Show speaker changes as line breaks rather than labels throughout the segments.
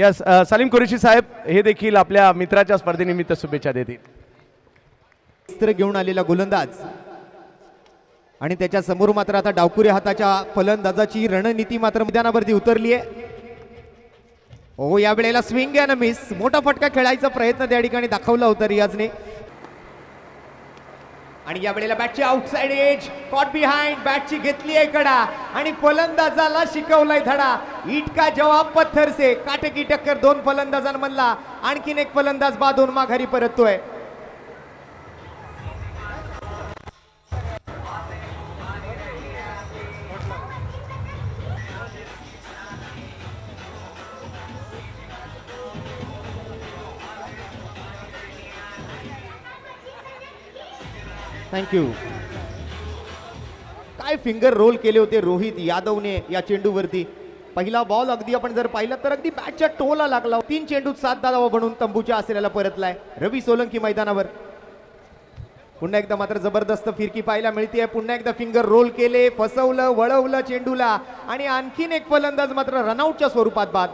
Yes, Salim Qureshi साहेब हे देखील आपल्या मित्राच्या स्पर्धेनिमित्त शुभेच्छा देतील.
अस्त्र घेऊन आलेला गोलंदाज आणि त्याच्या समोर मात्र आता डावकुरी हाताच्या फलंदाजाची रणनीती मात्र मैदानावरती उतरली आहे. हो, या वेळेला स्विंग अँड मिस, मोठा फटका खेळायचा प्रयत्न त्या ठिकाणी दाखवला होता रियाजने. आणि या वेळेला बॅटची आउटसाइड एज, कॉट बिहाइंड, बॅटची घेतली आहे कडा आणि फलंदाजाला शिकवलाय धडा. इटका जवाब पत्थर से, काटेकी टक्कर दोन फलंदाजांमधला. आणखीन एक फलंदाज बादून माघारी परततोय. थँक्यू. काय फिंगर रोल केले होते रोहित यादवने या चेंडूवरती. पहिला बॉल अगदी आपण जर पाहिलं तर अगदी बॅटच्या टोला लागला. 3 चेंडूत 7 धावा बनवून तंबूच्या आसऱ्याला परतलाय रवी सोलंकी मैदानावर. पुन्हा एकदा मात्र जबरदस्त फिरकी पाहायला मिळते. पुन्हा एकदा फिंगर रोल केले, फसवलं, वळवलं चेंडूला आणि आणखीन एक फलंदाज मात्र रनआउटच्या स्वरूपात बाद.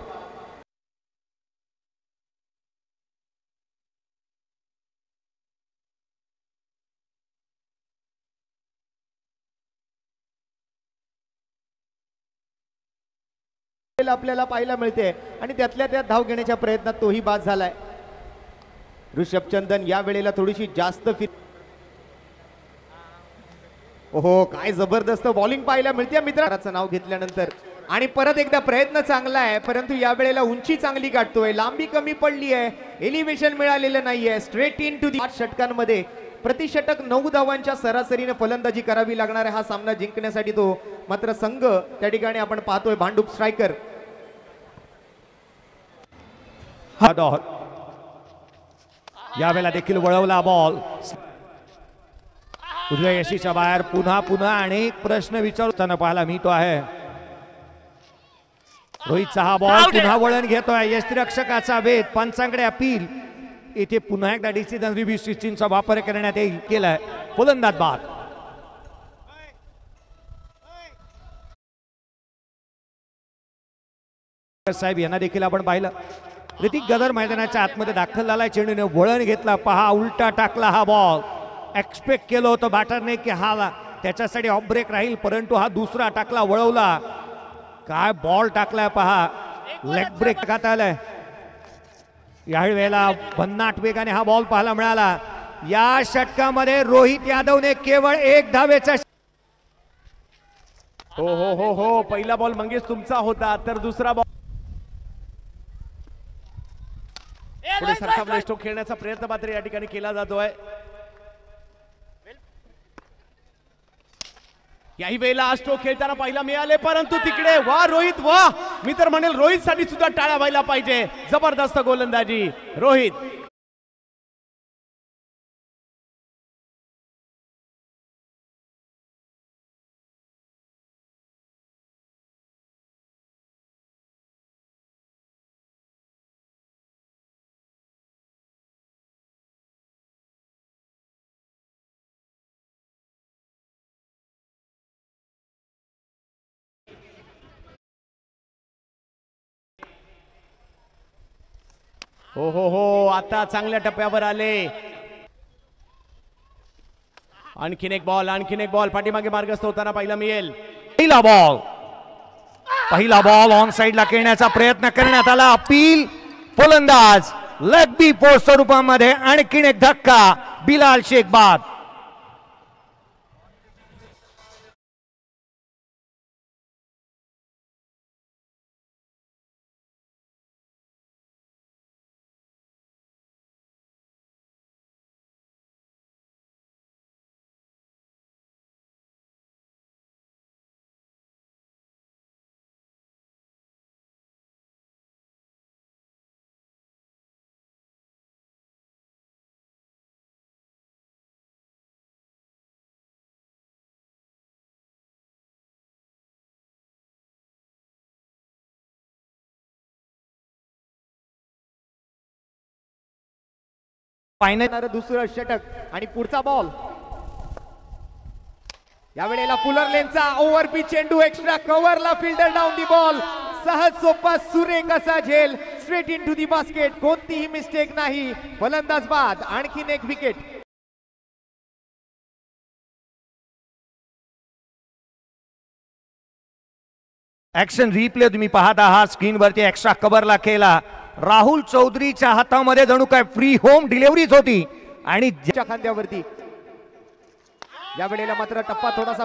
आपल्याला पाहायला मिळते आणि त्यातल्या त्यात धाव घेण्याच्या प्रयत्नात तोही बाद झालाय. ऋषभ चंदन या वेळेला थोडीशी जास्त ओहो, काय जबरदस्त बॉलिंग पाहायला मिळते मित्राचं नाव घेतल्यानंतर. आणि परत एकदा प्रयत्न चांगला आहे, परंतु या वेळेला उंची चांगली गाठतोय, लांबी कमी पडली आहे, एलिव्हेशन मिळालेलं नाहीये. स्ट्रेट इन टू दी 8 षटकांमध्ये प्रतिषटक 9 धावांच्या सरासरीने फलंदाजी करावी लागणार आहे हा सामना जिंकण्यासाठी. तो मात्र संघ त्या ठिकाणी आपण पाहतोय भांडूप स्ट्रायकर.
यावेळेला देखील वळवला बॉल उजव्या यशीच्या बाहेर. पुन्हा अनेक प्रश्न विचारताना पाहायला मिळतो आहे. रोहितचा हा बॉल पुन्हा वळण घेतोय. यष्टिरक्षकाचा वेध, पंचांकडे अपील. इथे पुन्हा एकदा डिसिजन रिव्ह्यू सिस्टीमचा वापर करण्यात येईल. केलाय फलंदाज बाद. साहेब यांना देखील आपण पाहिलं. ऋतिक गदर मैदानाच्या आतमध्ये दाखल झालाय. चेंडूने वळण घेतला, पहा उलटा टाकला हा बॉल. एक्सपेक्ट केलं होतं बॅटरने की हा त्याच्यासाठी ऑफ ब्रेक राहील, परंतु हा दुसरा टाकला, वळवला. काय बॉल टाकलाय पहा, लेग ब्रेक टाकत आलाय. याही वेळेला भन्नाट वेगाने हा बॉल पाहायला मिळाला. या षटकामध्ये रोहित यादवने केवळ 1 धावेचा.
हो हो हो हो, पहिला बॉल मंगेश तुमचा होता, तर दुसरा बॉल पुढे सरसावला स्ट्रोक खेळण्याचा प्रयत्न मात्र या ठिकाणी केला जातोय. याही वेळेला स्ट्रोक खेळताना पाहायला मिळाले, परंतु तिकडे वा रोहित वा, मी तर म्हणेल रोहित साठी सुद्धा टाळ्या व्हायला पाहिजे. जबरदस्त गोलंदाजी रोहित. हो हो हो, आता चांगल्या टप्प्यावर आले. आणखीन एक बॉल पाठीमागे मार्गस्थ होताना पाहायला मिळेल.
पहिला बॉल ऑन साइडला खेळण्याचा प्रयत्न करण्यात आला. अपील फलंदाज लेग बी फोर्स स्वरूपामध्ये. आणखीन एक धक्का, बिलाल शेख बाद.
फायनल दुसरं षटक आणि पुढचा बॉल. या वेळेला फुलर लेनचा ओव्हर पिच चेंडू, एक्स्ट्रा कव्हरला फिल्डर डाऊन दी बॉल. सहज सोपा सुरेख असा झेल. Straight into the basket. कोणतीही मिस्टेक नाही. फलंदाज बाद. आणखीन एक विकेट.
ऍक्शन रिप्ले तुम्ही पाहत आहात स्क्रीनवरती. एक्स्ट्रा कव्हरला खेळला. राहुल चौधरीच्या हातामध्ये जणू काय फ्री होम डिलिव्हरीच होती आणि
खांद्यावरती या वेळेला मात्र टप्पा थोडासा